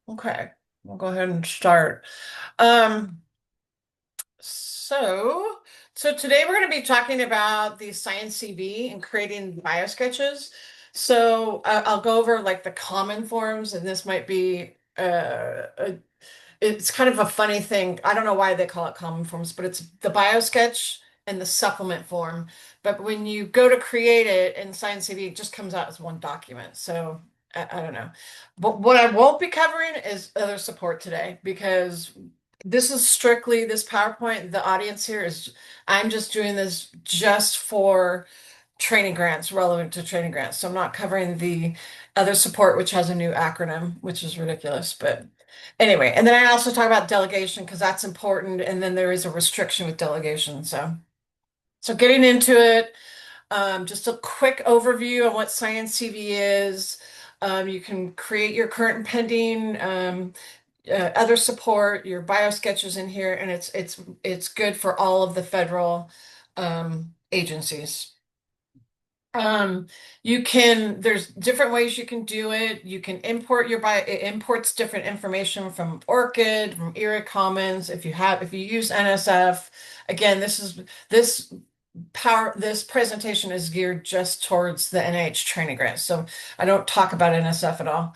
Okay, we'll go ahead and start. Um, so, so today we're going to be talking about the SciENCV and creating biosketches. So I'll go over like the common forms, and this might be it's kind of a funny thing. I don't know why they call it common forms, but it's the biosketch and the supplement form. But when you go to create it in SciENCV, it just comes out as one document. So I don't know. But what I won't be covering is other support today because this is strictly this PowerPoint. The audience here is, I'm just doing this just for training grants relevant to training grants. So I'm not covering the other support, which has a new acronym, which is ridiculous. But anyway, and then I also talk about delegation because that's important. And then there is a restriction with delegation. So getting into it, just a quick overview on what SciENCV is. You can create your current and pending other support, your biosketches in here, and it's good for all of the federal agencies. Um, there's different ways you can do it. You can import it imports different information from ORCID, from Erie Commons. If you use NSF, again, this presentation is geared just towards the NIH training grants. So I don't talk about NSF at all.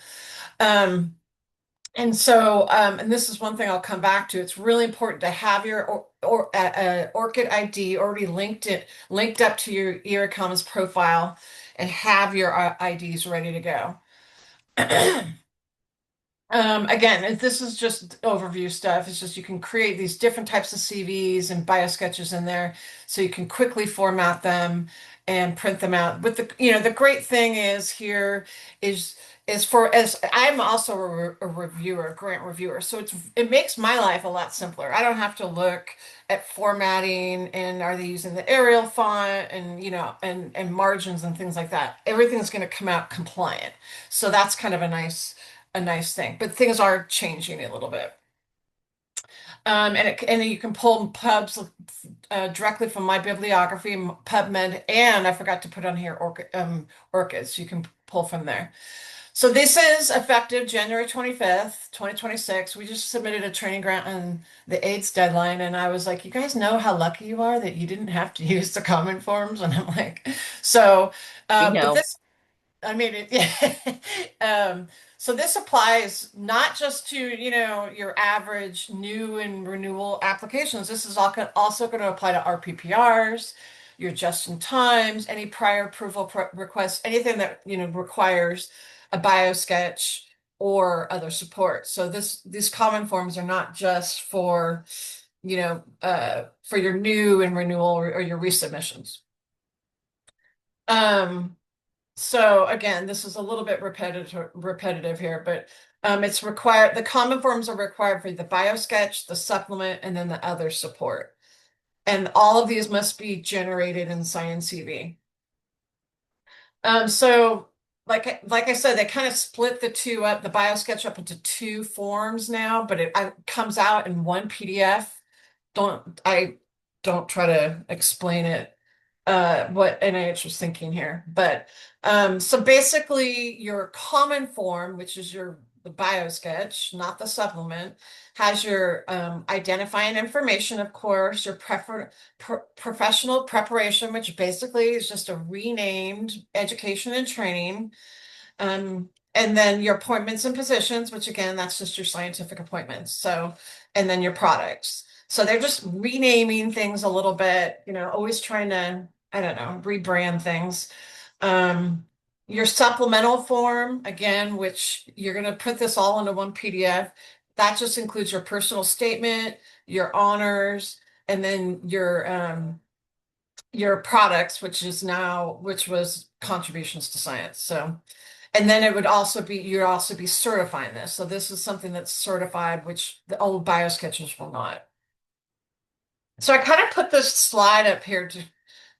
Um, and this is one thing I'll come back to. It's really important to have your ORCID ID already linked up to your Erie Commons profile, and have your IDs ready to go. Again, this is just overview stuff. It's just you can create these different types of CVs and biosketches in there, so you can quickly format them and print them out. But the great thing is here is for as I'm also a reviewer, a grant reviewer, so it makes my life a lot simpler. I don't have to look at formatting and are they using the Arial font and and margins and things like that. Everything's going to come out compliant. So that's kind of a nice thing, but things are changing a little bit. And you can pull pubs directly from my bibliography, PubMed, and I forgot to put on here ORCIDs. You can pull from there. So this is effective January 25th, 2026. We just submitted a training grant on the AIDS deadline, and I was like, you guys know how lucky you are that you didn't have to use the common forms? And I'm like, so, We but know. this I mean, yeah. So this applies not just to, your average new and renewal applications. This is also going to apply to RPPRs, your just-in-times, any prior approval requests, anything that, requires a biosketch or other support. So these common forms are not just for your new and renewal or your resubmissions. Um, so again, this is a little bit repetitive here, but it's required. The common forms are required for the biosketch, the supplement, and then the other support. And all of these must be generated in SciENCV. So like I said, they kind of split the biosketch up into two forms now, but it comes out in one PDF. I don't try to explain it what NIH was thinking here. But so basically your common form, which is the biosketch, not the supplement, has your identifying information, of course, your professional preparation, which basically is just a renamed education and training. And then your appointments and positions, which again, that's just your scientific appointments. So, and then your products. So they're just renaming things a little bit, always trying to, I don't know, rebrand things. Um, your supplemental form, again, which you're going to put this all into one PDF, that just includes your personal statement, your honors, and then your products, which was contributions to science. So, and then you'd also be certifying this. So this is something that's certified, which the old biosketches will not. So I kind of put this slide up here to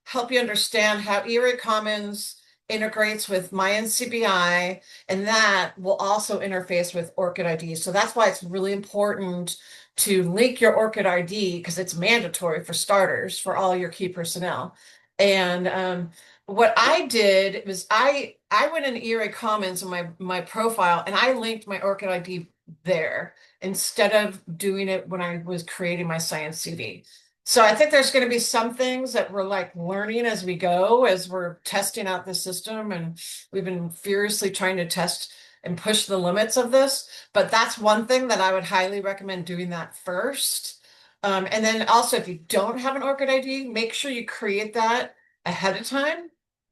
help you understand how Erie Commons integrates with MyNCBI, and that will also interface with ORCID ID. So that's why it's really important to link your ORCID ID because it's mandatory for starters for all your key personnel. And what I did was I went in Erie Commons in my profile and I linked my ORCID ID there instead of doing it when I was creating my science CV. So I think there's going to be some things that we're like learning as we go, as we're testing out the system, and we've been furiously trying to test and push the limits of this. But that's one thing that I would highly recommend doing that first. And then also, if you don't have an ORCID ID, make sure you create that ahead of time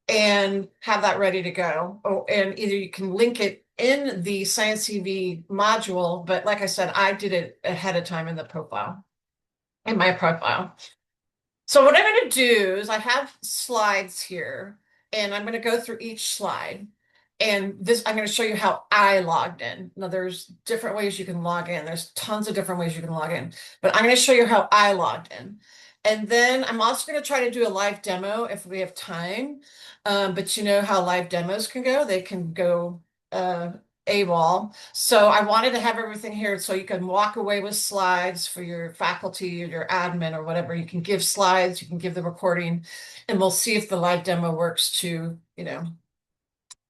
and have that ready to go. Oh, and either you can link it in the SciENCV module, but like I said, I did it ahead of time in the profile, in my profile. So what I'm going to do is I have slides here, and I'm going to go through each slide. And this, I'm going to show you how I logged in. Now, there's different ways you can log in. There's tons of different ways you can log in, but I'm going to show you how I logged in. And then I'm also going to try to do a live demo if we have time. But you know how live demos can go. They can go uh, AWOL. So I wanted to have everything here so you can walk away with slides for your faculty or your admin or whatever. You can give slides, you can give the recording, and we'll see if the live demo works to,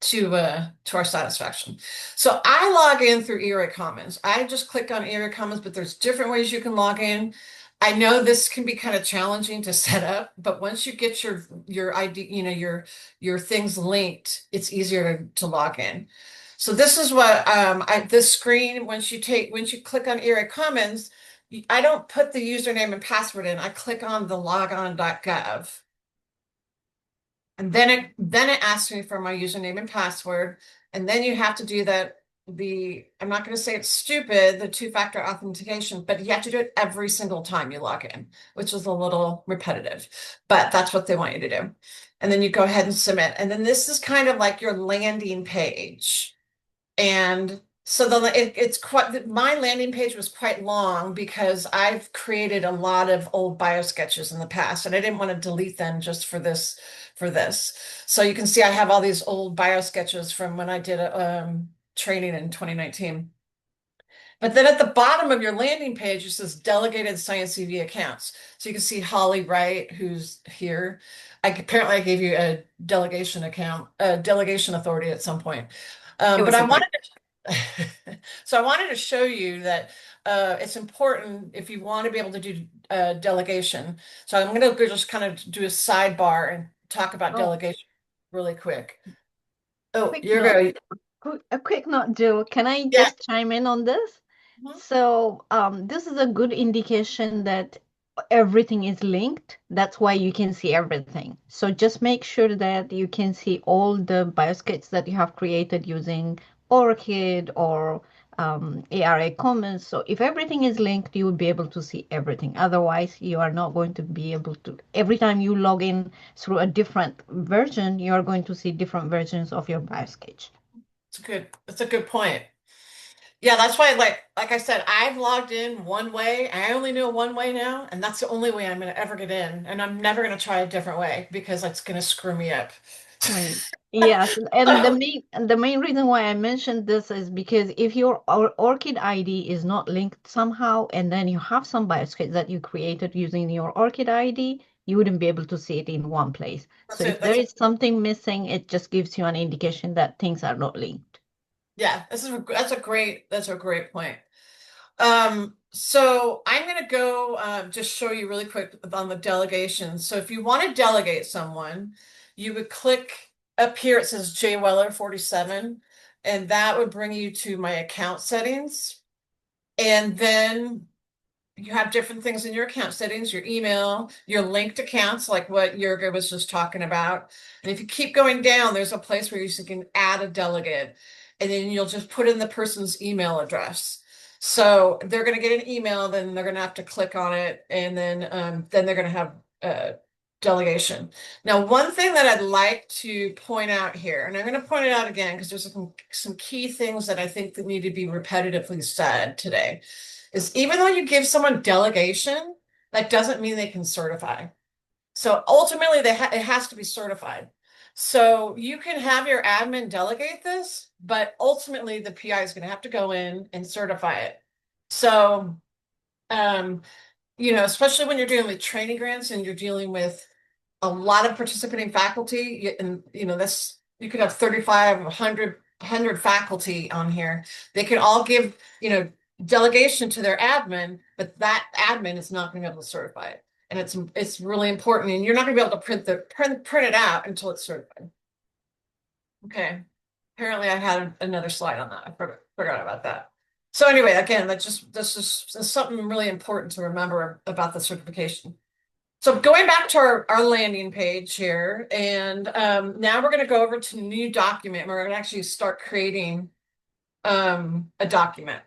to our satisfaction. So I log in through ERA Commons. I just click on ERA Commons, but there's different ways you can log in. I know this can be kind of challenging to set up, but once you get your ID, your things linked, it's easier to log in. So this is what this screen, once you click on ERA Commons, I don't put the username and password in. I click on the logon.gov. And then it asks me for my username and password. And then you have to do I'm not going to say it's stupid, the two-factor authentication, but you have to do it every single time you log in, which is a little repetitive, but that's what they want you to do. And then you go ahead and submit. And then this is kind of like your landing page. And so it's quite, my landing page was quite long because I've created a lot of old biosketches in the past, and I didn't want to delete them just for this. So you can see I have all these old biosketches from when I did a training in 2019. But then at the bottom of your landing page, it says delegated SciENCV accounts. So you can see Holly Wright, who's here. Apparently I gave you a delegation account, a delegation authority at some point. It But was I a wanted so I wanted to show you that it's important if you want to be able to do delegation. So I'm going to just kind of do a sidebar and talk about oh, delegation really quick. Oh, quick you're note. going. A quick note, Jill. Can I Yeah. just chime in on this? Mhm. So, this is a good indication that everything is linked. That's why you can see everything. So just make sure that you can see all the bioskets that you have created using ORCID or ARA Commons. So if everything is linked, you will be able to see everything. Otherwise, you are not going to be able to. Every time you log in through a different version, you are going to see different versions of your biosketch. It's a good point. Yeah, that's why like I said, I've logged in one way. I only know one way now, and that's the only way I'm gonna ever get in. And I'm never gonna try a different way because it's gonna screw me up. Right. Yes, and the main reason why I mentioned this is because if your ORCID ID is not linked somehow, and then you have some bioskets that you created using your ORCID ID, you wouldn't be able to see it in one place. So That's if it. there is something missing, it just gives you an indication that things are not linked. Yeah, that's a great point. So I'm going to go just show you really quick on the delegation. So if you want to delegate someone, you would click up here. It says J Weller 47, and that would bring you to my account settings. And then you have different things in your account settings, your email, your linked accounts, like what Jurga was just talking about. And if you keep going down, there's a place where you can add a delegate, and then you'll just put in the person's email address. So they're going to get an email, then they're going to have to click on it, and then they're going to have delegation. Now, one thing that I'd like to point out here, and I'm going to point it out again because there's some key things that I think that need to be repetitively said today is even though you give someone delegation, that doesn't mean they can certify. So ultimately, it has to be certified. So you can have your admin delegate this, but ultimately the PI is going to have to go in and certify it. So, um, especially when you're dealing with training grants and you're dealing with a lot of participating faculty, and this you could have 35, 100 100 faculty on here. They can all give, delegation to their admin, but that admin is not going to be able to certify it. And it's really important. And you're not going to be able to print it out until it's certified. Okay. Apparently I had another slide on that. I forgot about that. So anyway, again, this is something really important to remember about the certification. So going back to our landing page here, and now we're going to go over to new document. We're going to actually start creating a document.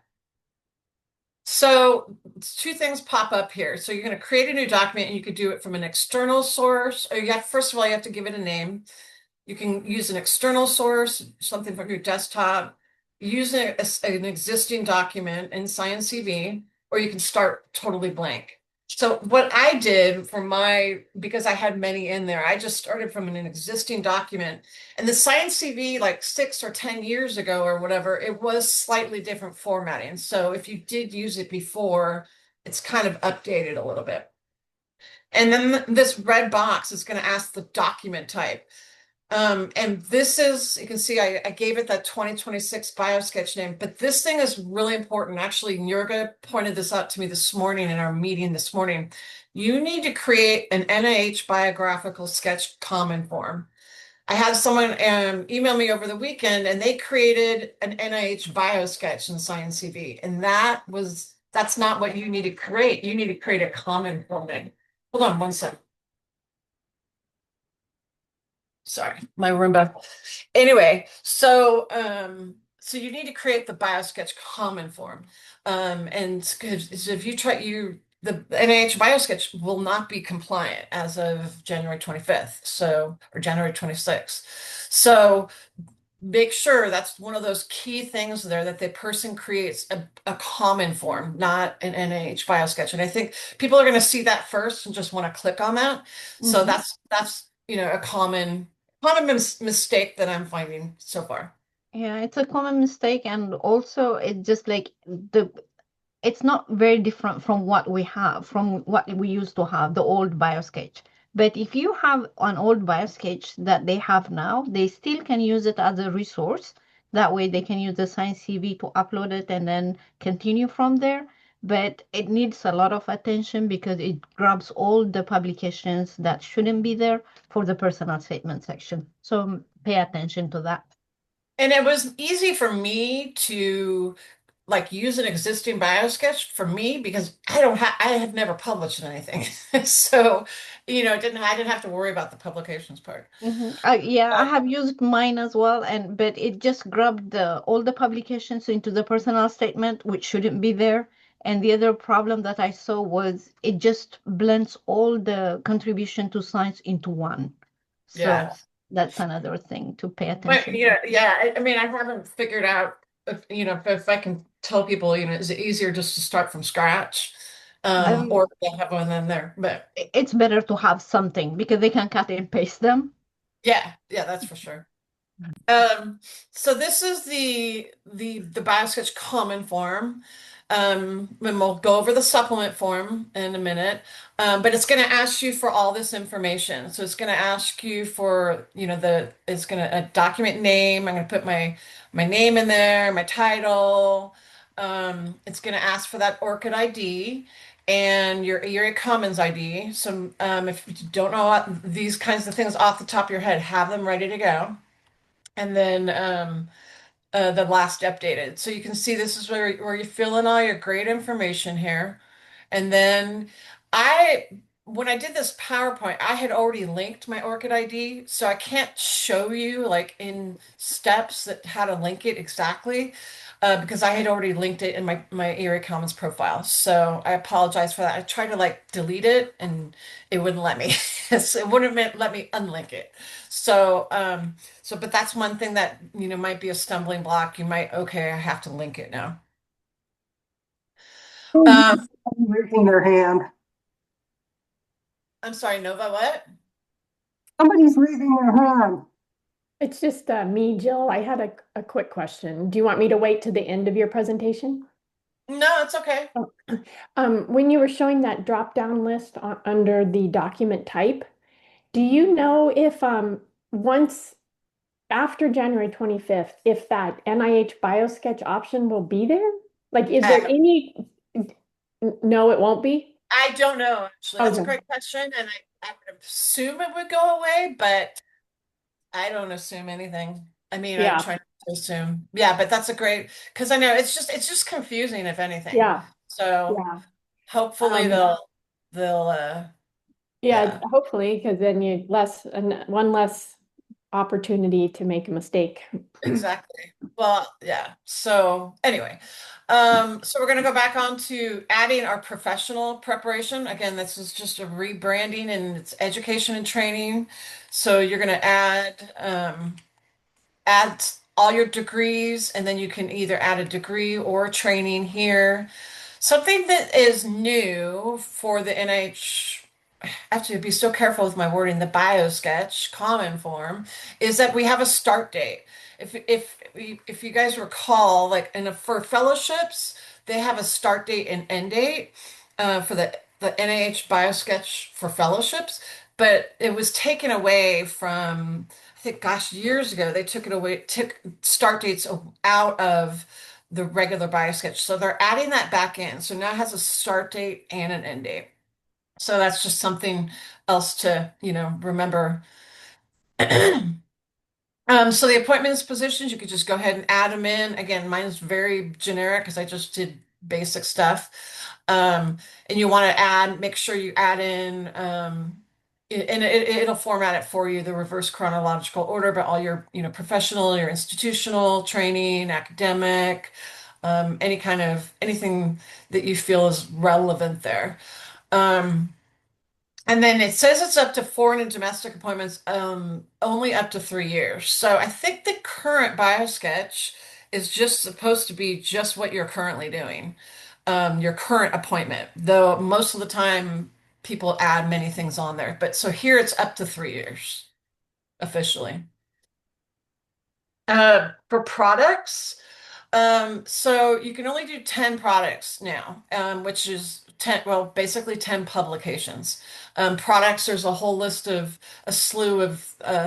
So two things pop up here. So you're going to create a new document, and you could do it from an external source, or first of all, you have to give it a name. You can use an external source, something from your desktop, use an existing document in SciENCV, or you can start totally blank. So what I did because I had many in there, I just started from an existing document. And the SciENCV, like 6 or 10 years ago or whatever, it was slightly different formatting. So if you did use it before, it's kind of updated a little bit. And then this red box is going to ask the document type. And this is, you can see I gave it that 2026 Biosketch name, but this thing is really important. Actually, Nurga pointed this out to me this morning in our meeting this morning. You need to create an NIH biographical sketch common form. I had someone email me over the weekend and they created an NIH Biosketch in SciENCV. And that's not what you need to create. You need to create a common form. Hold on one second. Sorry, my Roomba. Anyway, so you need to create the Biosketch common form. And so if you try the NIH Biosketch will not be compliant as of January 25th, or January 26th. So make sure that's one of those key things there that the person creates a common form, not an NIH Biosketch. And I think people are going to see that first and just want to click on that. So Mhm. that's a common mistake that I'm finding so far. Yeah, it's a common mistake, and also it just like it's not very different from what we have, from what we used to have, the old Biosketch. But if you have an old Biosketch that they have now, they still can use it as a resource. That way they can use the Science CV to upload it and then continue from there. But it needs a lot of attention because it grabs all the publications that shouldn't be there for the personal statement section. So pay attention to that. And it was easy for me to like use an existing biosketch for me because I had never published anything. So, I didn't have to worry about the publications part. Yeah, I Uh, have used mine as well, and but it just grabbed all the publications into the personal statement, which shouldn't be there. And the other problem that I saw was it just blends all the contribution to science into one. So yeah. that's another thing to pay But attention to. yeah, I mean, I haven't figured out if I can tell people, is it easier just to start from scratch, Um, or they have one in there? But it's better to have something because they can cut and paste them. yeah, that's for sure. Um, so this is the Biosketch common form. And we'll go over the supplement form in a minute. But it's going to ask you for all this information. So it's going to ask you for, it's going to a document name. I'm going to put my name in there, my title. It's going to ask for that ORCID ID and your Erie Commons ID. So if you don't know these kinds of things off the top of your head, have them ready to go. And then the last updated. So you can see this is where you fill in all your great information here. And then I, when I did this PowerPoint, I had already linked my ORCID ID, so I can't show you like in steps that how to link it exactly, because I had already linked it in my Erie Commons profile. So I apologize for that. I tried to like delete it and it wouldn't let me. So it wouldn't let me unlink it. So but that's one thing that might be a stumbling block. You might, okay, I have to link it now. Um, Raising their hand. I'm sorry, Nova, what? Somebody's raising their hand. It's just me, Jill. I had a quick question. Do you want me to wait to the end of your presentation? No, it's okay. Oh, when you were showing that drop-down list under the document type, do you know if once after January 25th, if that NIH Biosketch option will be there? Like, is there Uh, any, no, it won't be? I don't know, actually. That's a Okay. great question, and I would assume it would go away, but I don't assume anything. I mean, I Yeah. try not to assume. Yeah, but that's a great because I know it's just confusing, if anything. Yeah. So Yeah. hopefully Um, they'll yeah, yeah. hopefully, because then you one less opportunity to make a mistake. Exactly. Well, yeah. So anyway, so we're gonna go back on to adding our professional preparation. Again, this is just a rebranding and it's education and training. So you're gonna add all your degrees, and then you can either add a degree or a training here. Something that is new for the NIH, I have to be so careful with my wording, the Biosketch common form, is that we have a start date. If you guys recall, like for fellowships, they have a start date and end date for the NIH Biosketch for fellowships, but it was taken away from, I think, gosh, years ago, they took it away, took start dates out of the regular Biosketch. So they're adding that back in. So now it has a start date and an end date. So that's just something else to, remember. So the appointments positions, you could just go ahead and add them in. Again, mine's very generic because I just did basic stuff. And you want to make sure you add in, and it'll format it for you, the reverse chronological order, but all your, professional, your institutional training, academic, anything that you feel is relevant there. Um, and then it says it's up to foreign and domestic appointments, only up to 3 years. So I think the current BioSketch is just supposed to be just what you're currently doing, your current appointment, though most of the time people add many things on there. But so here it's up to 3 years officially. For products, so you can only do 10 products now, which is 10, well, basically 10 publications. Products, there's a whole list of a slew of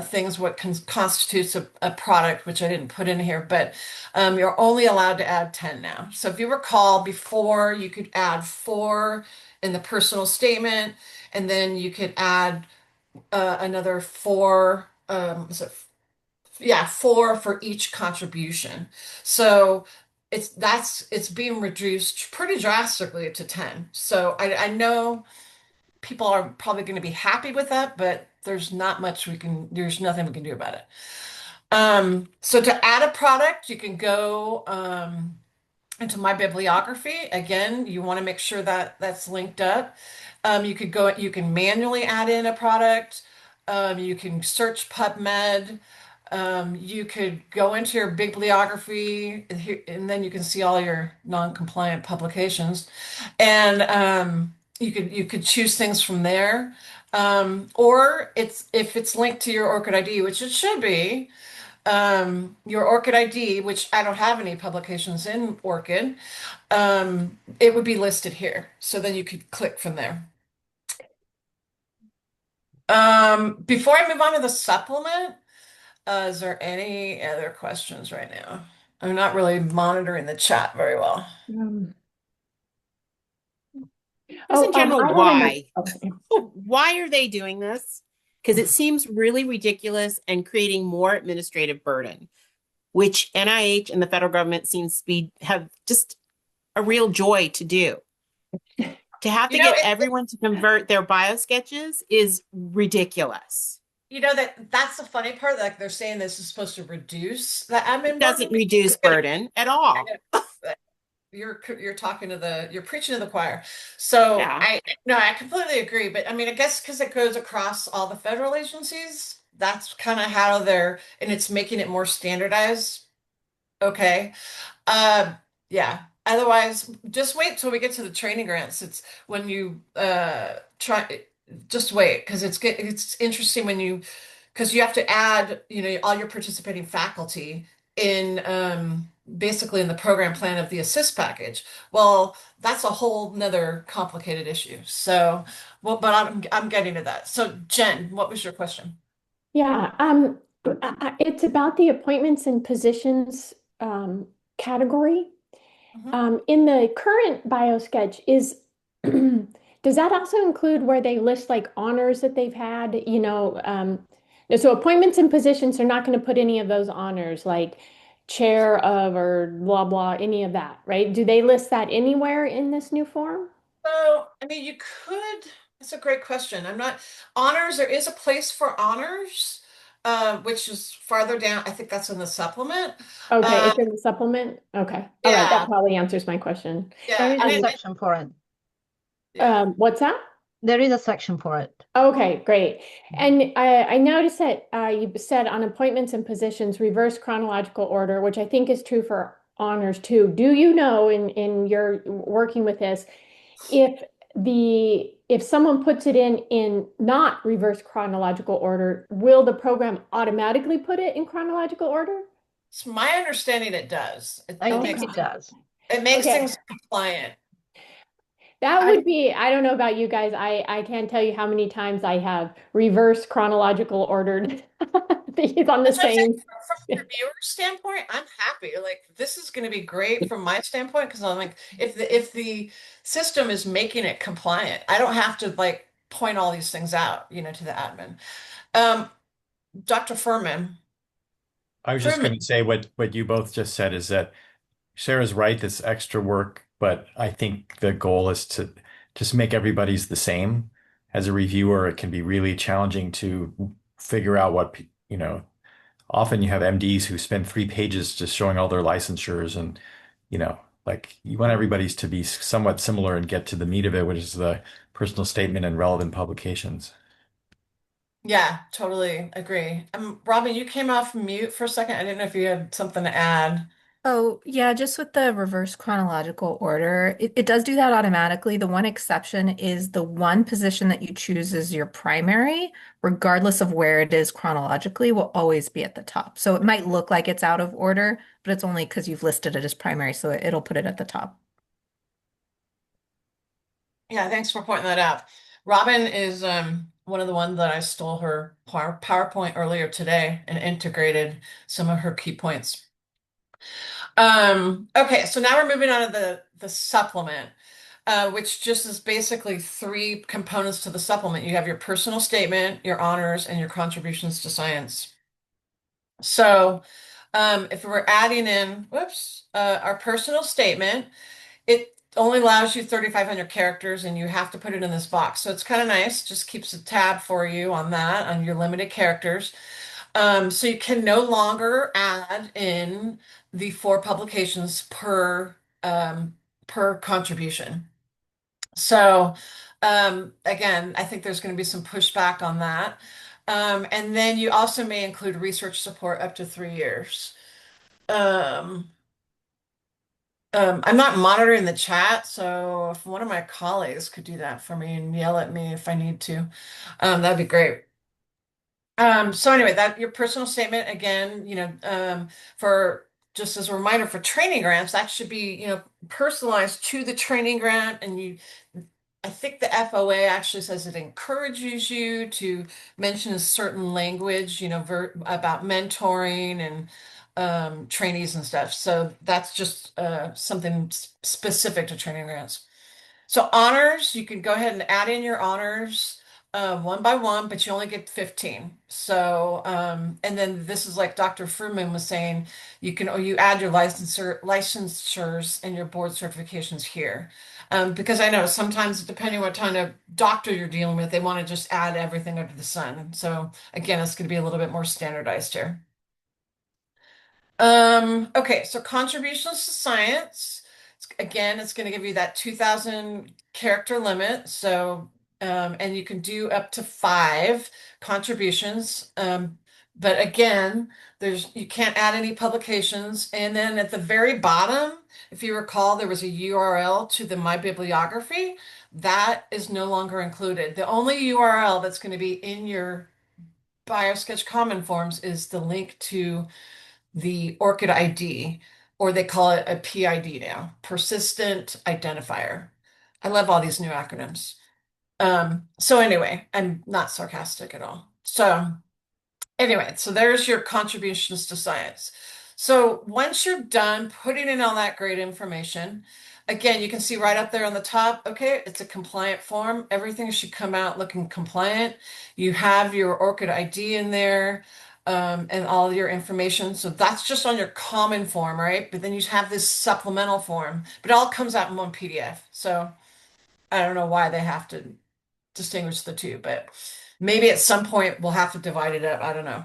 things what constitutes a product, which I didn't put in here, but you're only allowed to add 10 now. So if you recall, before you could add four in the personal statement, and then you could add another four, yeah, four for each contribution. So it's being reduced pretty drastically to 10. So I know people are probably going to be happy with that, but there's nothing we can do about it. So to add a product, you can go into my bibliography. Again, you want to make sure that that's linked up. You can manually add in a product. You can search PubMed. You could go into your bibliography, and then you can see all your non-compliant publications, and you could choose things from there. Or if it's linked to your ORCID ID, which it should be, your ORCID ID, which I don't have any publications in ORCID, it would be listed here. So then you could click from there. Before I move on to the supplement, is there any other questions right now? I'm not really monitoring the chat very well. Um, Just in general, I have why? okay. Why are they doing this? Because it seems really ridiculous and creating more administrative burden, which NIH and the federal government seems to have just a real joy to do. To have You to know, get everyone to convert their bio sketches is ridiculous. that's the funny part. Like they're saying this is supposed to reduce the It admin doesn't burden. reduce burden at all. You're preaching to the choir. So Yeah. I no, I completely agree. But I mean, I guess because it goes across all the federal agencies, that's kind of how and it's making it more standardized. Okay. Uh, yeah. Otherwise, just wait till we get to the training grants. It's when you try, just wait because it's interesting because you have to add, all your participating faculty in basically in the program plan of the assist package. Well, that's a whole nother complicated issue. But I'm getting to that. So Jen, what was your question? Yeah, It's about the appointments and positions category. Mhm. In the current Biosketch, does that also include where they list like honors that they've had? So appointments and positions are not going to put any of those honors like chair of or blah blah, any of that, right? Do they list that anywhere in this new form? So, I mean, you could, it's a great question. I'm not, honors, there is a place for honors, which is farther down. I think that's in the supplement. Okay, Uh, it's in the supplement. Okay, all right, that yeah, probably answers my question. There yeah, is and a Um, section for it. yeah. what's that? There is a section for it. Okay, great. And I noticed that you said on appointments and positions, reverse chronological order, which I think is true for honors too. Do you know in your working with this, if if someone puts it in not reverse chronological order, will the program automatically put it in chronological order? It's my understanding it does. I think Okay. it does. It makes Okay. things compliant. That I would be, I don't know about you guys. I can't tell you how many times I have reverse chronological ordered these on the That's what I'm saying. same. From the viewer standpoint, I'm happy. Like this is going to be great from my standpoint because I'm like, if the system is making it compliant, I don't have to like point all these things out, to the admin. Um, Dr. I was just Furman, going to say what you both just said is that Sarah's right, this extra work, but I think the goal is to just make everybody's the same. As a reviewer, it can be really challenging to figure out often you have MDs who spend 3 pages just showing all their licensures and, like you want everybody's to be somewhat similar and get to the meat of it, which is the personal statement and relevant publications. yeah, totally agree. Robin, you came off mute for a second. I didn't know if you had something to add. Oh, yeah, just with the reverse chronological order, it does do that automatically. The one exception is the one position that you choose as your primary, regardless of where it is chronologically, will always be at the top. So it might look like it's out of order, but it's only because you've listed it as primary, so it'll put it at the top. Yeah, thanks for pointing that out. Robin is one of the ones that I stole her PowerPoint earlier today and integrated some of her key points. Okay, so now we're moving on to the supplement, which just is basically three components to the supplement. You have your personal statement, your honors, and your contributions to science. So, if we're adding in, whoops, our personal statement, it only allows you 3,500 characters and you have to put it in this box. So it's kind of nice, just keeps a tab for you on that, on your limited characters. So you can no longer add in the four publications per contribution. So again, I think there's going to be some pushback on that. And then you also may include research support up to 3 years. Um, I'm not monitoring the chat, so if one of my colleagues could do that for me and yell at me if I need to, that'd be great. So anyway, that your personal statement again, for just as a reminder for training grants, that should be, personalized to the training grant. And I think the FOA actually says it encourages you to mention a certain language, about mentoring and trainees and stuff. So that's just something specific to training grants. So honors, you can go ahead and add in your honors one by one, but you only get 15. So, and then this is like Dr. Fruman was saying, you add your licensures and your board certifications here. Because I know sometimes depending what kind of doctor you're dealing with, they want to just add everything under the sun. So again, it's going to be a little bit more standardized here. Okay, so contributions to science. Again, it's going to give you that 2,000 character limit. So, and you can do up to 5 contributions. But again, you can't add any publications. And then at the very bottom, if you recall, there was a URL to the My Bibliography. That is no longer included. The only URL that's going to be in your Biosketch Common Forms is the link to the ORCID ID, or they call it a PID now, persistent identifier. I love all these new acronyms. So anyway, I'm not sarcastic at all. So Anyway, so there's your contributions to science. So once you're done putting in all that great information, again, you can see right up there on the top, okay, it's a compliant form. Everything should come out looking compliant. You have your ORCID ID in there, and all your information. So that's just on your common form, right? But then you have this supplemental form, but it all comes out in one PDF. So I don't know why they have to distinguish the two, but maybe at some point we'll have to divide it up. I don't know.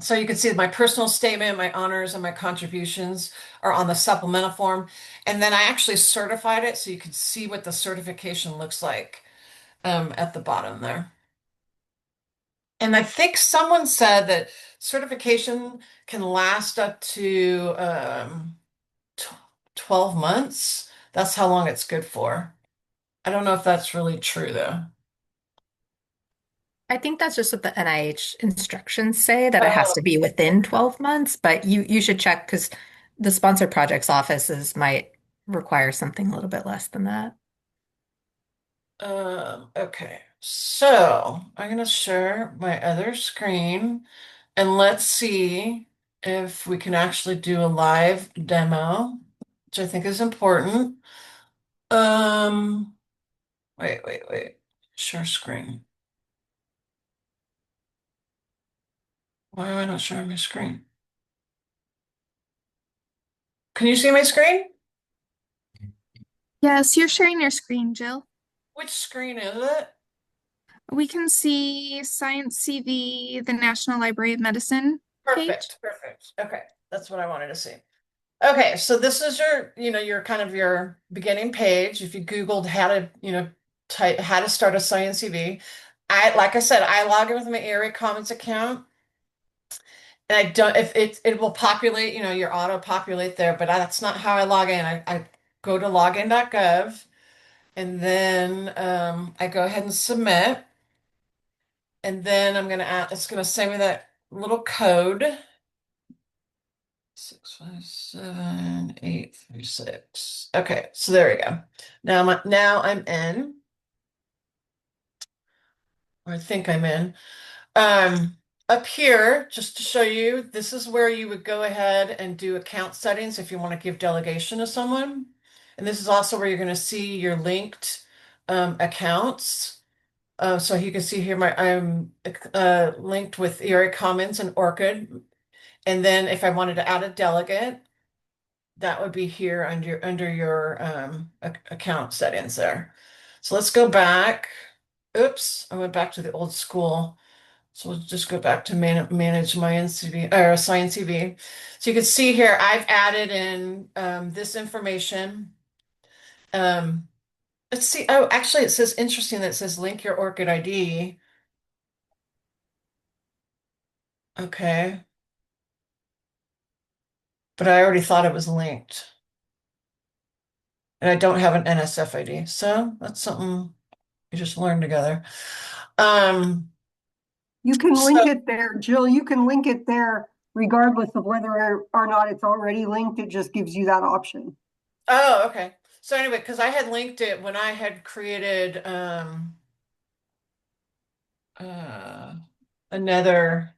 So you can see my personal statement, my honors, and my contributions are on the supplemental form. And then I actually certified it so you can see what the certification looks like at the bottom there. And I think someone said that certification can last up to 12 months. That's how long it's good for. I don't know if that's really true though. I think that's just what the NIH instructions say, that it has Oh, to be within 12 months, but you should check because the sponsored projects offices might require something a little bit less than that. okay. So I'm gonna share my other screen and let's see if we can actually do a live demo, which I think is important. Um, wait. Share screen. Why am I not showing my screen? Can you see my screen? Yes, you're sharing your screen, Jill. Which screen is it? We can see Science CV, the National Library of Medicine page. Perfect. Okay, that's what I wanted to see. Okay, so this is your, your kind of your beginning page. If you Googled how to, type how to start a SciENCV, like I said, I log in with my Area Commons account, and I don't if it will populate, your auto populate there, but that's not how I log in. I go to login.gov, and then I go ahead and submit, and then it's gonna send me that little code. 657-836. Okay, so there we go. Now I'm in, or I think I'm in. Up here, just to show you, this is where you would go ahead and do account settings if you want to give delegation to someone. And this is also where you're going to see your linked accounts. So you can see here I'm linked with Area Commons and ORCID. And then if I wanted to add a delegate, that would be here under your account settings there. So let's go back. Oops, I went back to the old school. So we'll just go back to manage my NCV or SciENCV. So you can see here I've added in this information. Um, let's see. Oh, actually, it says interesting that it says link your ORCID ID. Okay, but I already thought it was linked. And I don't have an NSF ID. So that's something we just learned together. You can So, link it there, Jill. You can link it there regardless of whether or not it's already linked. It just gives you that option. oh, okay. So anyway, because I had linked it when I had created uh another.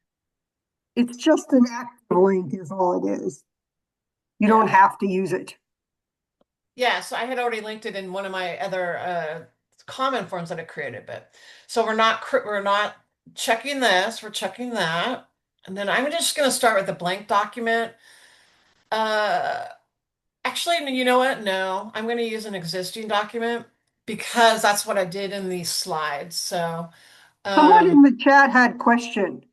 It's just an active link is all it is. You don't Yeah. have to use it. Yeah, so I had already linked it in one of my other common forms that I created, but so we're not checking this, we're checking that. And then I'm just going to start with a blank document. Uh Actually, you know what? No, I'm going to use an existing document because that's what I did in these slides. So, Someone um in the chat had question.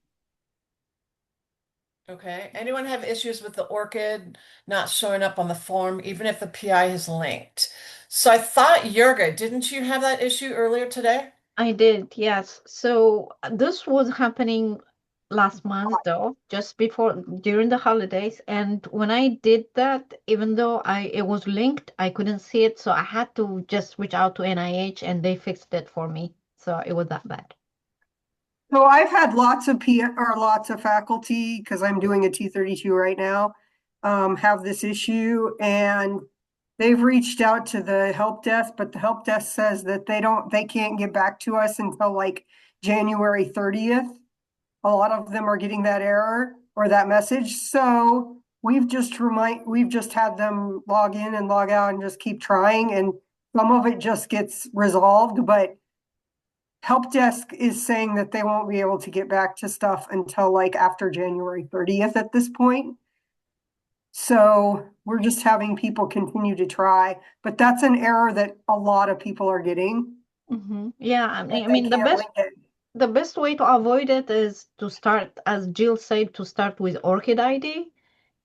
okay. Anyone have issues with the ORCID not showing up on the form, even if the PI is linked? So I thought, Jurga, didn't you have that issue earlier today? I did, yes. So this was happening last month, though, just before during the holidays. And when I did that, even though it was linked, I couldn't see it. So I had to just reach out to NIH and they fixed it for me. So it was that bad. So I've had lots of faculty, because I'm doing a T32 right now, have this issue, and they've reached out to the help desk, but the help desk says that they can't get back to us until like January 30th. a lot of them are getting that error or that message. So we've just had them log in and log out and just keep trying, and some of it just gets resolved, but help desk is saying that they won't be able to get back to stuff until like after January 30th at this point. So we're just having people continue to try, but that's an error that a lot of people are getting. Yeah, That I they mean, can't link it. the best way to avoid it is to start, as Jill said, to start with ORCID ID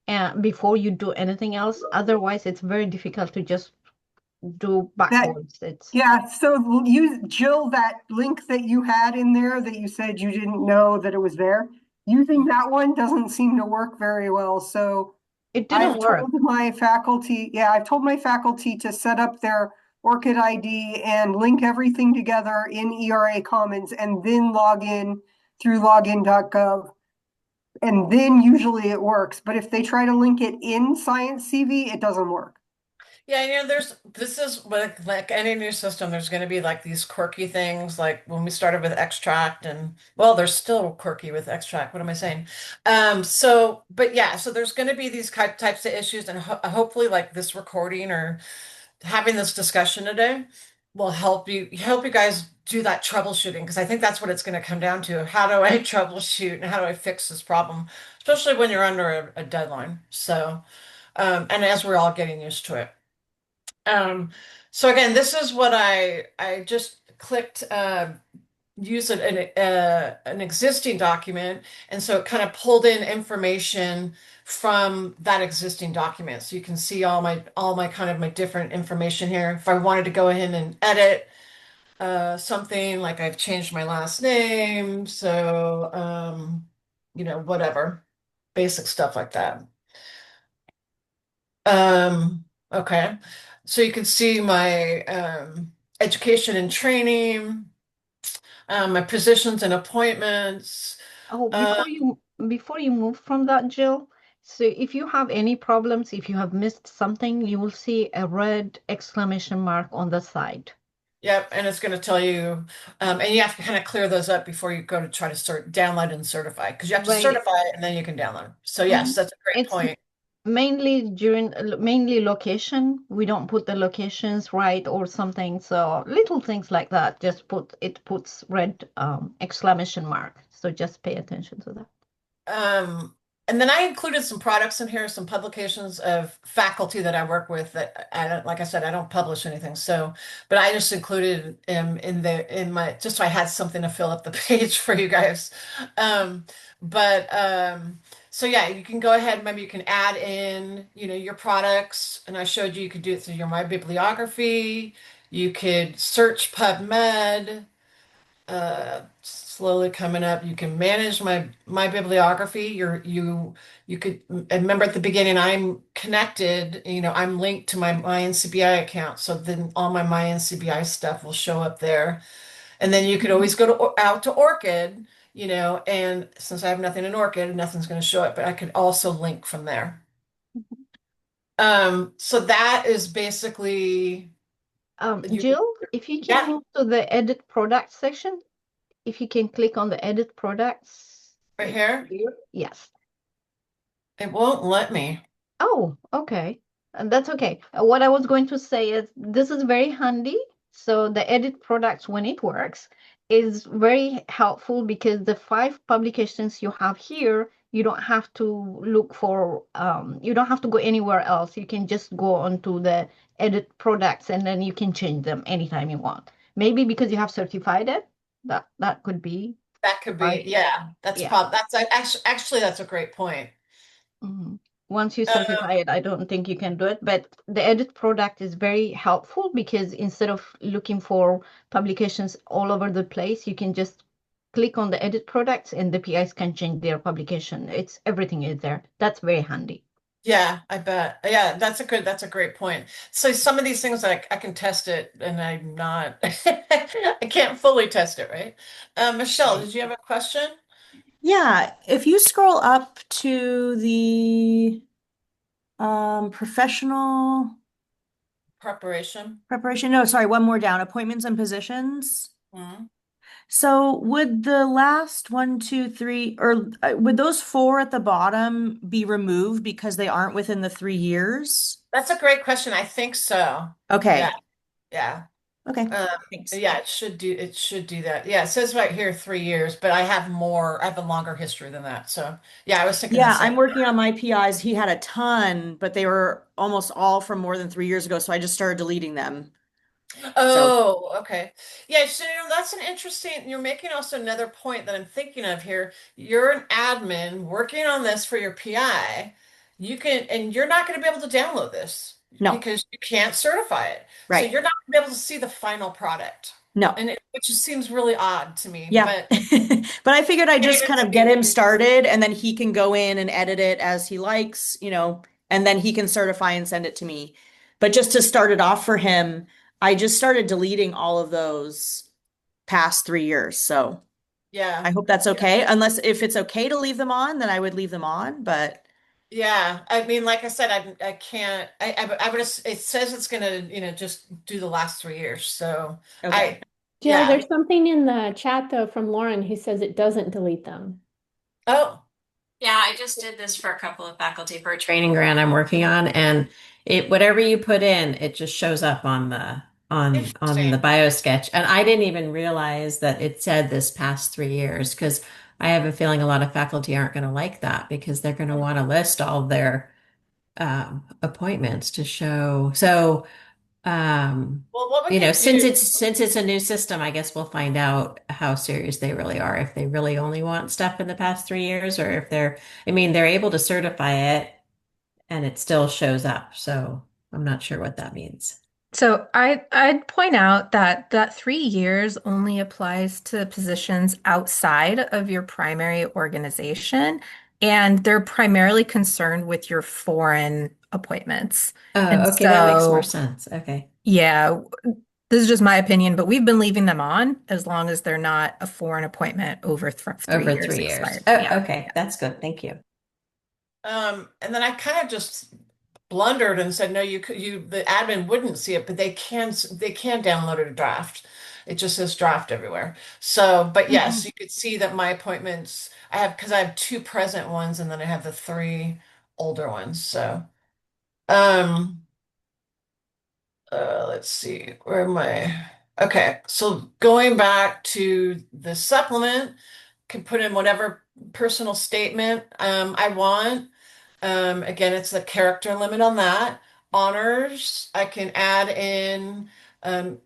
and before you do anything else. Otherwise, it's very difficult to just do That backwards. It's Yeah, so you, Jill, that link that you had in there that you said you didn't know that it was there, using that one doesn't seem to work very well. So it didn't I've work. told my faculty, I've told my faculty to set up their ORCID ID and link everything together in ERA Commons and then log in through login.gov. And then usually it works. But if they try to link it in SciENCV, it doesn't work. Yeah, this is like any new system, there's going to be like these quirky things, like when we started with extract, and well, they're still quirky with extract. What am I saying? But yeah, so there's going to be these types of issues, and hopefully, like this recording or having this discussion today will help you guys do that troubleshooting, because I think that's what it's going to come down to. How do I troubleshoot and how do I fix this problem, especially when you're under a deadline? So, and as we're all getting used to it. So again, this is what I just clicked use an existing document, and so it kind of pulled in information from that existing document. So you can see all my kind of my different information here. If I wanted to go ahead and edit something, like I've changed my last name, so whatever, basic stuff like that. Okay. So you can see my education and training, my positions and appointments. Oh, Uh, before you move from that, Jill, so if you have any problems, if you have missed something, you will see a red exclamation mark on the side. yep, and it's going to tell you, and you have to kind of clear those up before you go to try to download and certify, because you have to Right. certify it and then you can download. So yes, Mhm. that's a great It's point. mainly location. We don't put the locations right or something. So little things like that. It puts red exclamation mark. So just pay attention to that. Um, and then I included some products in here, some publications of faculty that I work with that I don't, like I said, I don't publish anything. So, but I just included in my, just so I had something to fill up the page for you guys. Um, but so yeah, you can go ahead, maybe you can add in, your products, and I showed you could do it through your My Bibliography. You could search PubMed, slowly coming up. You can manage my bibliography. You could remember at the beginning, I'm connected, I'm linked to my NCBI account. So then all my NCBI stuff will show up there. And then you could always go out to Orchid, and since I have nothing in Orchid, nothing's going to show up, but I could also link from there. So that is basically you, Jill, if you can yeah, move to the edit product section, if you can click on the edit products, right it's here. here. Yes. It won't let me. Oh, okay. And that's okay. What I was going to say is this is very handy. So the edit products, when it works, is very helpful because the 5 publications you have here, you don't have to look for, you don't have to go anywhere else. You can just go onto the edit products and then you can change them anytime you want. Maybe because you have certified it, that could be That could be, right. yeah, Yeah. that's actually that's a great point. Mhm. Once you Um, certify it, I don't think you can do it, but the edit product is very helpful because instead of looking for publications all over the place, you can just click on the edit products and the PIs can change their publication. Everything is there. That's very handy. yeah, I bet. Yeah, that's a great point. So some of these things I can test it and I'm not I can't fully test it, right? Michelle, did you have a question? Yeah, if you scroll up to the professional Preparation. preparation, no, sorry, one more down, appointments and positions. Mhm. So would the last one, two, three, or would those four at the bottom be removed because they aren't within the 3 years? That's a great question. I think so. Yeah, Okay. yeah. Okay. Um, Thanks. yeah, it should do that. Yeah, it says right here 3 years, but I have a longer history than that. So yeah, I was thinking the Yeah, same. I'm working on my PIs. He had a ton, but they were almost all from more than 3 years ago, so I just started deleting them. So, Oh, okay. Yeah, so that's an interesting, you're making also another point that I'm thinking of here. You're an admin working on this for your PI. And you're not going to be able to download this no, because you can't certify it. So right. you're not going to be able to see the final product. No. Which just seems really odd to me, Yeah. but But I figured I'd just kind David's of get him being, started and then he can go in and edit it as he likes, and then he can certify and send it to me. But just to start it off for him, I just started deleting all of those past 3 years. So I yeah. hope that's Yeah. okay. Unless if it's okay to leave them on, then I would leave them on. But Yeah, I mean, like I said, I can't. I would. It says it's gonna, just do the last 3 years. So okay. I, Jill, yeah. there's something in the chat though from Lauren who says it doesn't delete them. Oh, Yeah, I just did this for a couple of faculty for a training grant I'm working on, and it whatever you put in, it just shows up on the interesting. Biosketch. And I didn't even realize that it said this past 3 years because I have a feeling a lot of faculty aren't going to like that because they're going to want to list all their appointments to show. So Well, what we could since do. it's a new system, I guess we'll find out how serious they really are, if they really only want stuff in the past 3 years, or if I mean, they're able to certify it and it still shows up. So I'm not sure what that means. So I'd point out that that 3 years only applies to positions outside of your primary organization, and they're primarily concerned with your foreign appointments. And Oh, okay, that makes more so, sense. Okay. yeah, this is just my opinion, but we've been leaving them on as long as they're not a foreign appointment over th 3 years Over 3 years. expired. Oh, Yeah. okay, that's good. Thank you. And then I kind of just blundered and said, no, the admin wouldn't see it, but they can download it a draft. It just says draft everywhere. So, but yes, Mhm. you could see that my appointments, because I have two present ones and then I have the three older ones. So, um, let's see, where am I? Okay, so going back to the supplement, can put in whatever personal statement I want. Again, it's the character limit on that. Honors, I can add in um,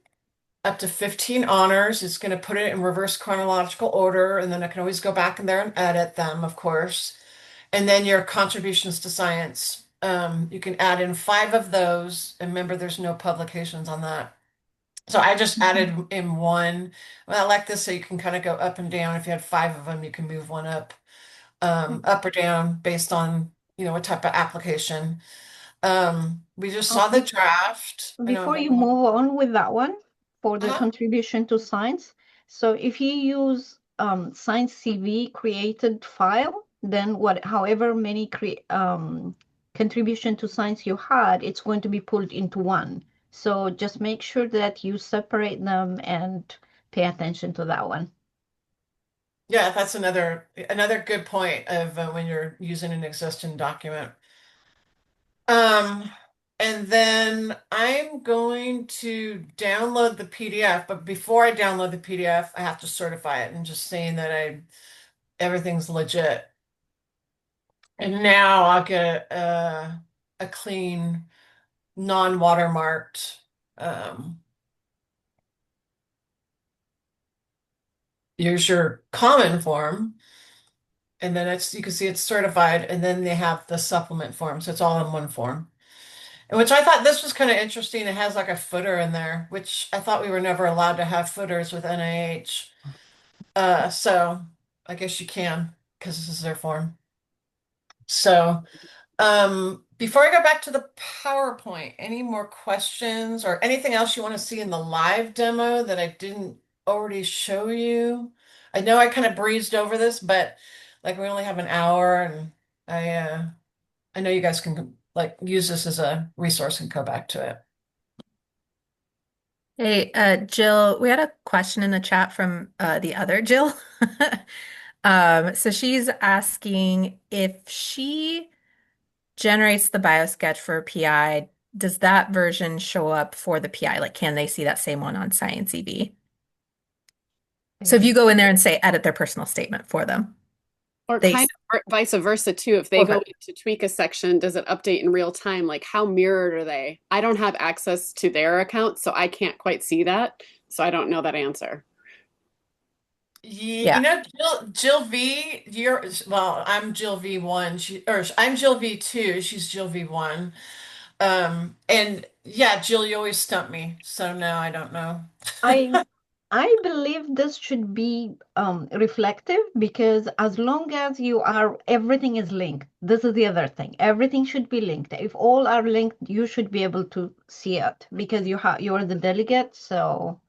up to 15 honors. It's going to put it in reverse chronological order, and then I can always go back in there and edit them, of course. And then your contributions to science. You can add in 5 of those. And remember, there's no publications on that. So I just Mhm. added in one. Well, I like this so you can kind of go up and down. If you had 5 of them, you can move one up or down based on, what type of application. We just Oh, saw the draft. I know I'm before you going a move on with that one, for the uh-huh. contribution to science, so if you use Science CV created file, then however many contribution to science you had, it's going to be pulled into one. So just make sure that you separate them and pay attention to that one. Yeah, that's another good point of when you're using an existing document. Um, and then I'm going to download the PDF, but before I download the PDF, I have to certify it and just saying that everything's legit. And now I'll get a clean, non-watermarked. Here's your common form, and then you can see it's certified, and then they have the supplement form, so it's all in one form. And which I thought this was kind of interesting. It has like a footer in there, which I thought we were never allowed to have footers with NIH. So I guess you can because this is their form. So before I go back to the PowerPoint, any more questions or anything else you want to see in the live demo that I didn't already show you? I know I kind of breezed over this, but like we only have an hour and I know you guys can like use this as a resource and go back to it. Hey, Jill, we had a question in the chat from the other Jill. So she's asking if she generates the biosketch for a PI, does that version show up for the PI? Like, can they see that same one on SciENCV? So if you go in there and say edit their personal statement for them, Or they kind of vice versa too. If they go okay. in to tweak a section, does it update in real time? Like how mirrored are they? I don't have access to their account, so I can't quite see that. So I don't know that answer. Yeah. You know, Jill V, well, I'm Jill V1, I'm Jill V2, she's Jill V1. And yeah, Jill, you always stump me, so no, I don't know. I I believe this should be reflective because as long as everything is linked. This is the other thing. Everything should be linked. If all are linked, you should be able to see it because you are the delegate, so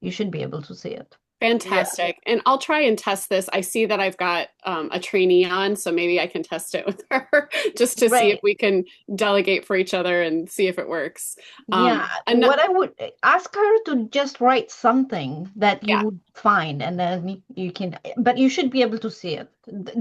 you should be able to see it. Yeah. Fantastic. And I'll try and test this. I see that I've got a trainee on, so maybe I can test it with her just to see if Right. we can delegate for each other and see if it works. Yeah. And What I would ask her to just write something that you yeah, would find, and then you can, but you should be able to see it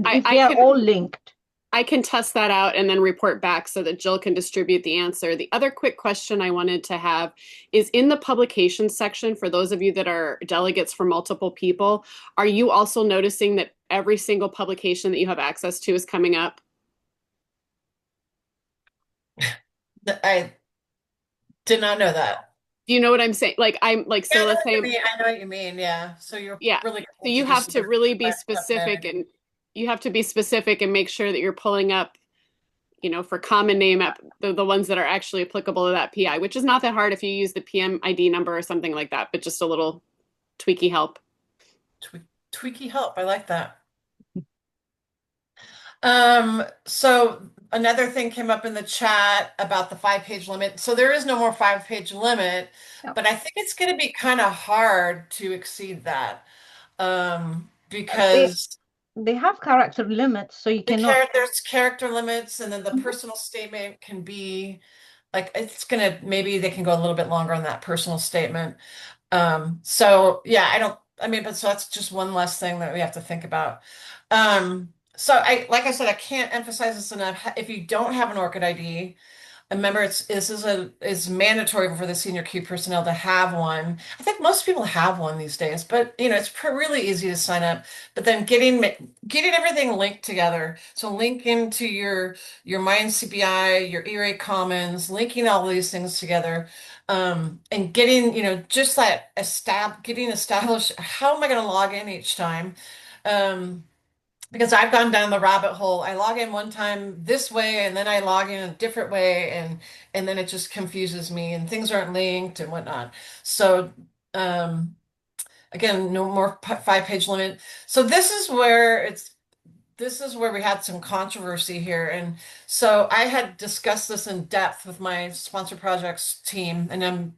I, if I they are can all linked. I can test that out and then report back so that Jill can distribute the answer. The other quick question I wanted to have is in the publication section, for those of you that are delegates for multiple people, are you also noticing that every single publication that you have access to is coming up? I did not know that. Do you know what I'm saying? Like I'm like Yeah, I so know let's what you say mean. I know what you mean. Yeah. So you're yeah. really So going to you have just to really be let stuff specific in. and you have to be specific and make sure that you're pulling up, you know, for common name app, the ones that are actually applicable to that PI, which is not that hard if you use the PM ID number or something like that, but just a little tweaky help. Tweaky help. I like that. So another thing came up in the chat about the 5-page limit. So there is no more 5-page limit, Yep. but I think it's going to be kind of hard to exceed that. They Because they have character limits, so you cannot. there's character limits, and then the Mhm. personal statement can be like it's gonna maybe they can go a little bit longer on that personal statement. So yeah, I mean, but so that's just one less thing that we have to think about. So like I said, I can't emphasize this enough. If you don't have an ORCID ID, remember it's mandatory for the senior key personnel to have one. I think most people have one these days, but you know, it's really easy to sign up. But then getting everything linked together. So link into your MyNCBI, your E-Rate Commons, linking all these things together. And getting, you know, just that getting established, how am I going to log in each time? Because I've gone down the rabbit hole. I log in one time this way, and then I log in a different way, and then it just confuses me, and things aren't linked and whatnot. So, um, again, no more 5-page limit. So this is where we had some controversy here, and so I had discussed this in depth with my sponsor projects team, and I'm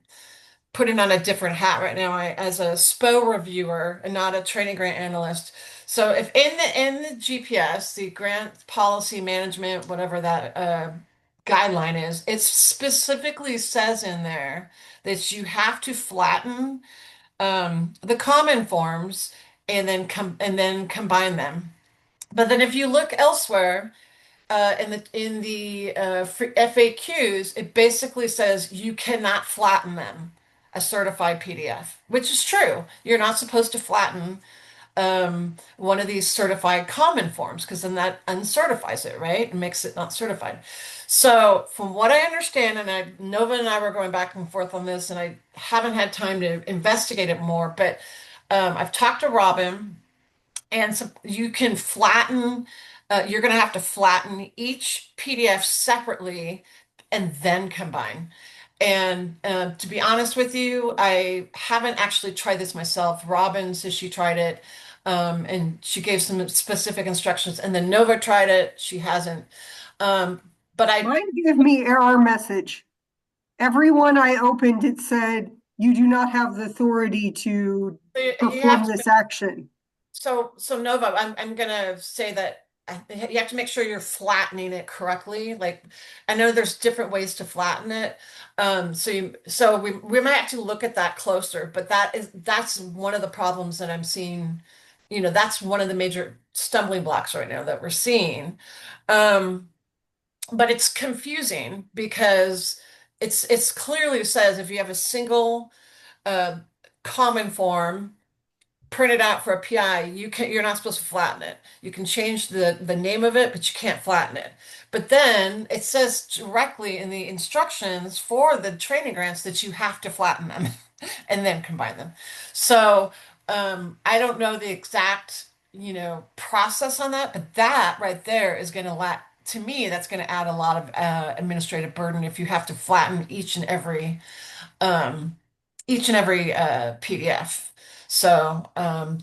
putting on a different hat right now as a SPO reviewer and not a training grant analyst. So if in the GPS, the grant policy management, whatever that guideline is, it specifically says in there that you have to flatten the common forms and then combine them. But then if you look elsewhere, in the FAQs, it basically says you cannot flatten them, a certified PDF, which is true. You're not supposed to flatten one of these certified common forms because then that uncertifies it, right? And makes it not certified. So, from what I understand, and Nova and I were going back and forth on this, and I haven't had time to investigate it more, but I've talked to Robin. And so you can flatten, you're going to have to flatten each PDF separately and then combine. And to be honest with you, I haven't actually tried this myself. Robin says she tried it, and she gave some specific instructions. And then Nova tried it. She hasn't. Um, but Mine gave me error message. Everyone I opened, it said, you do not have the authority to you have perform to. this action. So Nova, I'm gonna say that you have to make sure you're flattening it correctly. Like I know there's different ways to flatten it. So we might have to look at that closer, but that's one of the problems that I'm seeing. That's one of the major stumbling blocks right now that we're seeing. Um, but it's confusing because it's clearly says if you have a single uh, common form printed out for a PI, you're not supposed to flatten it. You can change the name of it, but you can't flatten it. But then it says directly in the instructions for the training grants that you have to flatten them and then combine them. So I don't know the exact, process on that, but that right there is going to to me, that's going to add a lot of administrative burden if you have to flatten um, each and every PDF. So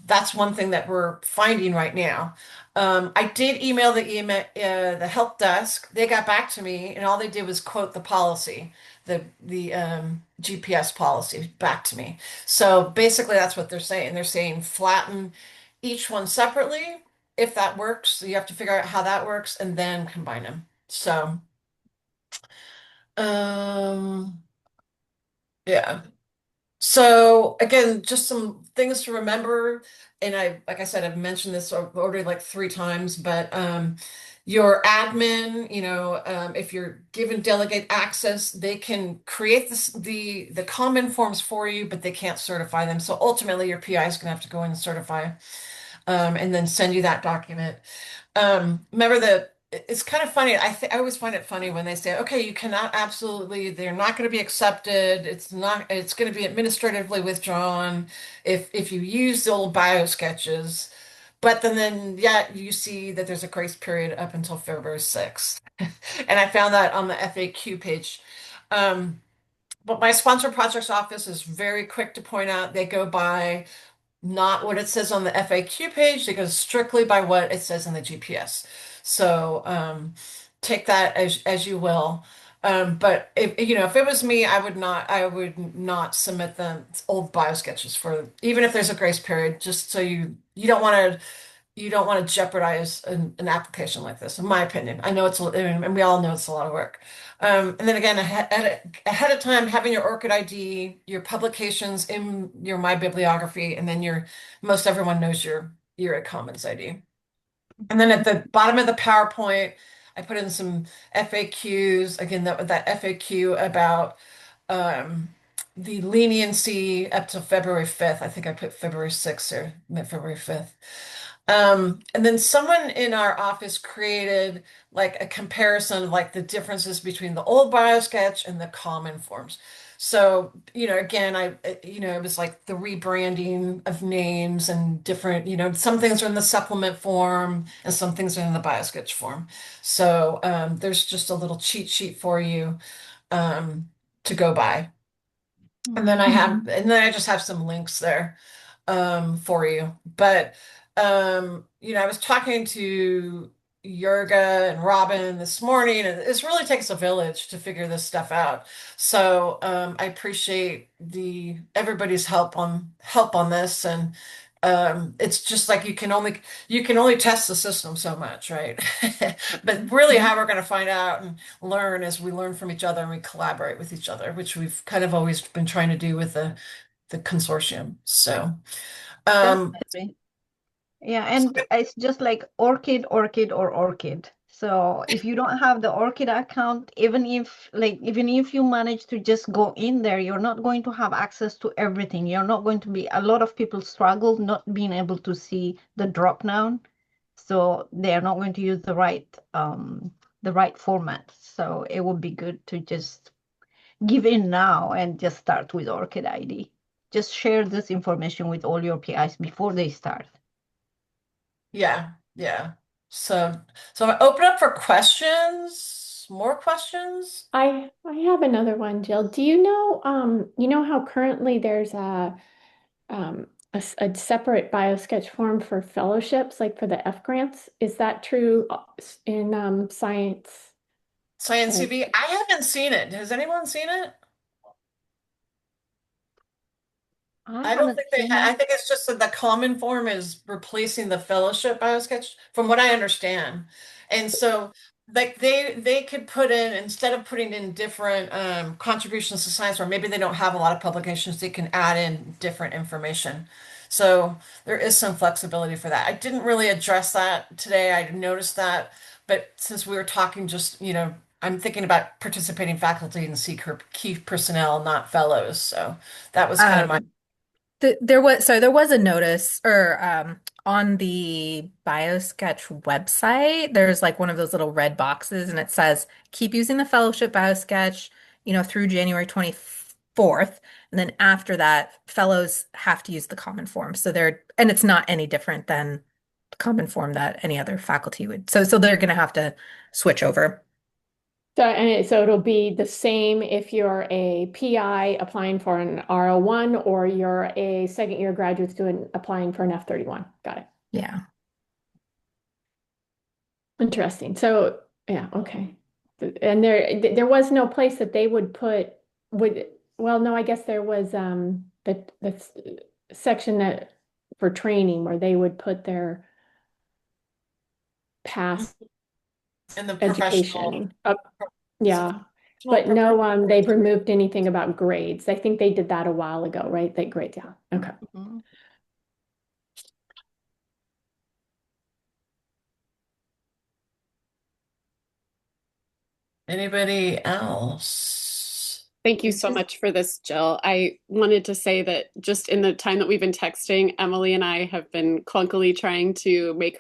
that's one thing that we're finding right now. I did email the help desk. They got back to me, and all they did was quote the policy, the GPS policy back to me. So basically, that's what they're saying. They're saying flatten each one separately. If that works, so you have to figure out how that works and then combine them. So, um, yeah. So again, just some things to remember. And like I said, I've mentioned this already like 3 times, but your admin, if you're given delegate access, they can create the common forms for you, but they can't certify them. So ultimately, your PI is going to have to go in and certify, and then send you that document. Remember that it's kind of funny. I always find it funny when they say, okay, you cannot absolutely, they're not going to be accepted. It's going to be administratively withdrawn if you use the old bio sketches. But then yeah, you see that there's a grace period up until February 6th. And I found that on the FAQ page. Um, but my sponsor projects office is very quick to point out they go by not what it says on the FAQ page. It goes strictly by what it says in the GPS. So take that as you will. But if it was me, I would not submit them old bio sketches for even if there's a grace period, just so you don't want to jeopardize an application like this, in my opinion. I know and we all know it's a lot of work. And then again, ahead of time, having your ORCID ID, your publications in your My Bibliography, and then most everyone knows your Commons ID. And then at the bottom of the PowerPoint, I put in some FAQs. Again, that FAQ about um, the leniency up to February 5th. I think I put February 6th or February 5th. And then someone in our office created like a comparison of like the differences between the old Biosketch and the common forms. So, again, it was like the rebranding of names and different, some things are in the supplement form and some things are in the Biosketch form. So, there's just a little cheat sheet for you, to go by. And then I just have some links there for you. But I was talking to Yurga and Robin this morning, and it really takes a village to figure this stuff out. So I appreciate the everybody's help on this, and it's just like you can only test the system so much, right? But really, how we're going to find out and learn as we learn from each other and we collaborate with each other, which we've kind of always been trying to do with the consortium. So. Um, Definitely. Yeah, and it's just like orchid, orchid, or orchid. So if you don't have the orchid account, even if you manage to just go in there, you're not going to have access to everything. You're not going to be, a lot of people struggle not being able to see the drop down. So they're not going to use the right format. So it would be good to just give in now and just start with Orchid ID. Just share this information with all your PIs before they start. Yeah, yeah. So I open up for questions. More questions? I have another one, Jill. Do you know how currently there's a separate BioSketch form for fellowships, like for the F grants? Is that true in science? SciENCV? I haven't seen it. Has anyone seen it? I I don't haven't think they seen I it. think it's just that the common form is replacing the fellowship Biosketch, from what I understand. And so like they could put in, instead of putting in different contributions to science, or maybe they don't have a lot of publications, they can add in different information. So there is some flexibility for that. I didn't really address that today. I noticed that, but since we were talking, just, I'm thinking about participating faculty and key personnel, not fellows. So that was kind of my. Um, there was a notice or on the Biosketch website, there's like one of those little red boxes and it says keep using the fellowship Biosketch, through January 24th. And then after that, fellows have to use the common form. And it's not any different than the common form that any other faculty would. So they're gonna have to switch over. So it'll be the same if you're a PI applying for an R01 or you're a second year graduate student applying for an F31. Got it. Yeah. Interesting. So yeah, okay. And there was no place that they would well, no, I guess there was the section that for training where they would put their past And the education. Yeah. But professional no, they've removed anything about grades. I think they did that a while ago, right? They grade, yeah. Okay. Mhm. Anybody else? Thank you so much for this, Jill. I wanted to say that just in the time that we've been texting, Emily and I have been clunkily trying to make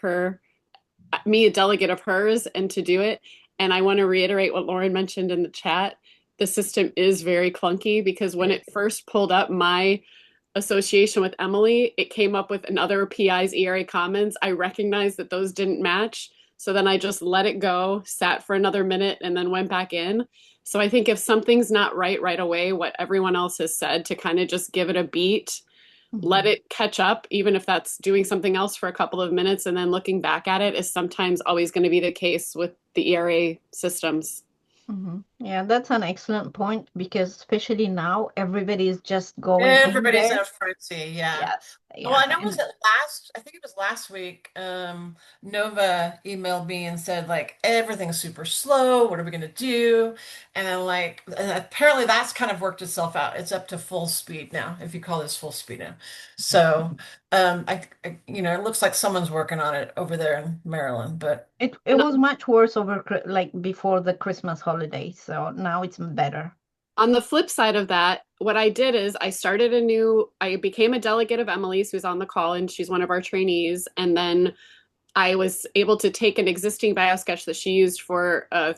me a delegate of hers and to do it. And I want to reiterate what Lauren mentioned in the chat. The system is very clunky because when it first pulled up my association with Emily, it came up with another PI's ERA comments. I recognized that those didn't match. So then I just let it go, sat for another minute, and then went back in. So I think if something's not right away, what everyone else has said, to kind of just give it a beat, let it catch up, even if that's doing something else for a couple of minutes and then looking back at it, is sometimes always going to be the case with the ERA systems. Yeah, that's an excellent point because especially now everybody is just going in Everybody's in there. a frenzy, yeah. Yes, Well, I know yeah, I think it was last week, Nova emailed me and said, like, everything's super slow. What are we gonna do? And I'm like, and apparently that's kind of worked itself out. It's up to full speed now, if you call this full speed now. So, it looks like someone's working on it over there in Maryland, but it was much worse over like before the Christmas holiday, so now it's better. On the flip side of that, what I did is I became a delegate of Emily's, who's on the call, and she's one of our trainees. And then I was able to take an existing Biosketch that she used for a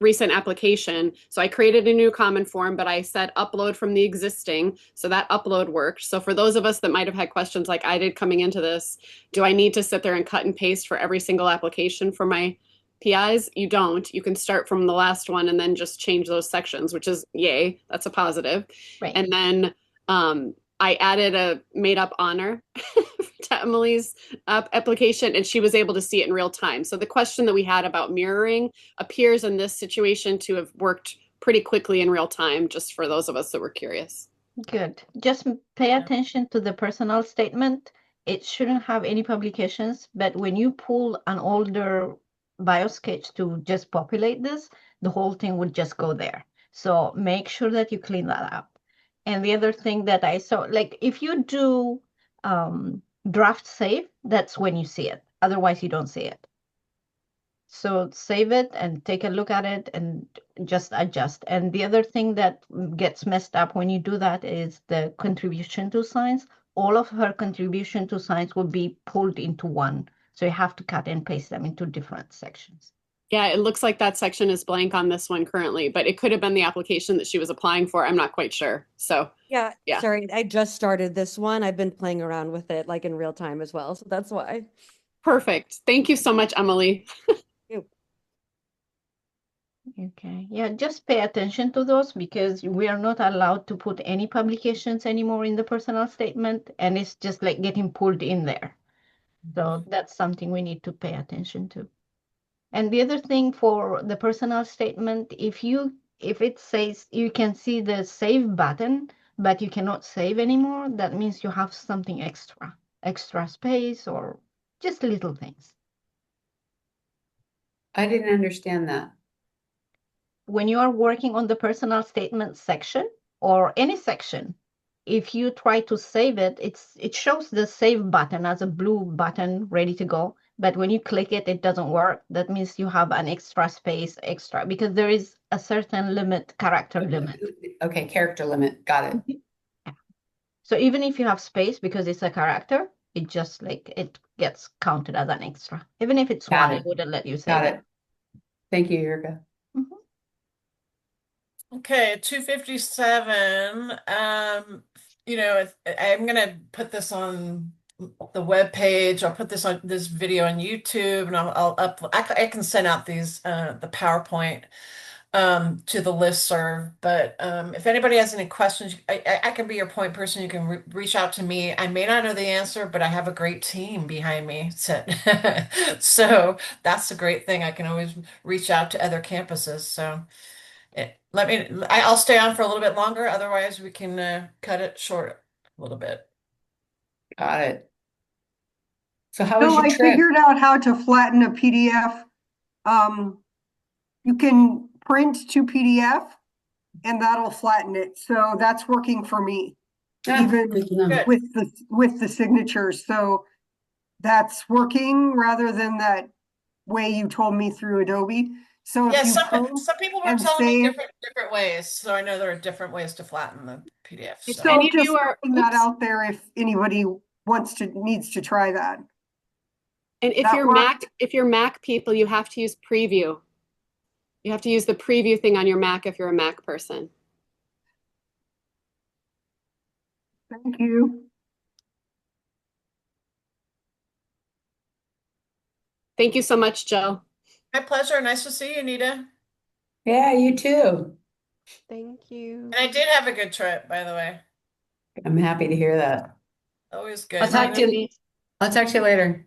recent application. So I created a new common form, but I said upload from the existing. So that upload worked. So for those of us that might have had questions like I did coming into this, do I need to sit there and cut and paste for every single application for my PIs? You don't. You can start from the last one and then just change those sections, which is yay. That's a positive. Right. And then I added a made up honor to Emily's application, and she was able to see it in real time. So the question that we had about mirroring appears in this situation to have worked pretty quickly in real time, just for those of us that were curious. Good. Just pay attention to the personal statement. It shouldn't have any publications, but when you pull an older Biosketch to just populate this, the whole thing would just go there. So make sure that you clean that up. And the other thing that I saw, like if you do draft save, that's when you see it. Otherwise, you don't see it. So save it and take a look at it and just adjust. And the other thing that gets messed up when you do that is the contribution to science. All of her contribution to science will be pulled into one. So you have to cut and paste them into different sections. Yeah, it looks like that section is blank on this one currently, but it could have been the application that she was applying for. I'm not quite sure. So Yeah, yeah. sorry, I just started this one. I've been playing around with it like in real time as well. So that's why. Perfect. Thank you so much, Emily. Okay, yeah, just pay attention to those because we are not allowed to put any publications anymore in the personal statement, and it's just like getting pulled in there. So that's something we need to pay attention to. And the other thing for the personal statement, if it says you can see the save button, but you cannot save anymore, that means you have something extra space or just little things. I didn't understand that. When you are working on the personal statement section or any section, if you try to save it, it shows the save button as a blue button ready to go. But when you click it, it doesn't work. That means you have an extra space because there is a certain limit, character limit. Okay, character limit. Got it. Yeah. So even if you have space because it's a character, it just it gets counted as an extra. Even if it's Got one, it. it wouldn't let you save Got it. it. Thank you, Yurga. Okay, 257. I'm gonna put this on the web page. I'll put this video on YouTube, and I can send out the PowerPoint to the listserv. But if anybody has any questions, I can be your point person. You can reach out to me. I may not know the answer, but I have a great team behind me. So that's the great thing. I can always reach out to other campuses. So. I'll stay on for a little bit longer. Otherwise, we can cut it short a little bit. Got it. So how was So your I trip? figured out how to flatten a PDF. You can print to PDF and that'll flatten it. So that's working for me, even Good to know. with the signatures. So that's working rather than that way you told me through Adobe. So Yeah, if you some people were and telling me save, different ways. So I know there are different ways to flatten the PDF. If So. so any of just you are, putting that oops. out there if anybody needs to try that. And if That you're work? Mac people, you have to use preview. You have to use the preview thing on your Mac if you're a Mac person. Thank you. Thank you so much, Jill. My pleasure. Nice to see you, Nita. Yeah, you too. Thank you. And I did have a good trip, by the way. I'm happy to hear that. Always good. I'll talk to you. I'll talk to you later.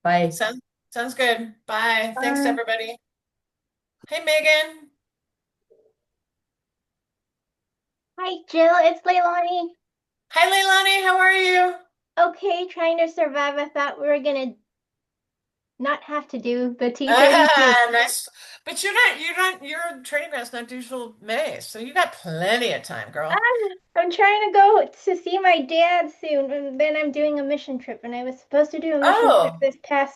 Bye. Sounds good. Bye. Thanks, Bye. everybody. Hey, Megan. Hi, Jill. It's Leilani. Hi, Leilani. How are you? Okay, trying to survive. I thought we were gonna not have to do the T32. Nice. But your training ground's not due till May, so you got plenty of time, girl. I'm trying to go to see my dad soon, and then I'm doing a mission trip, and I was supposed to do a mission trip Oh. this past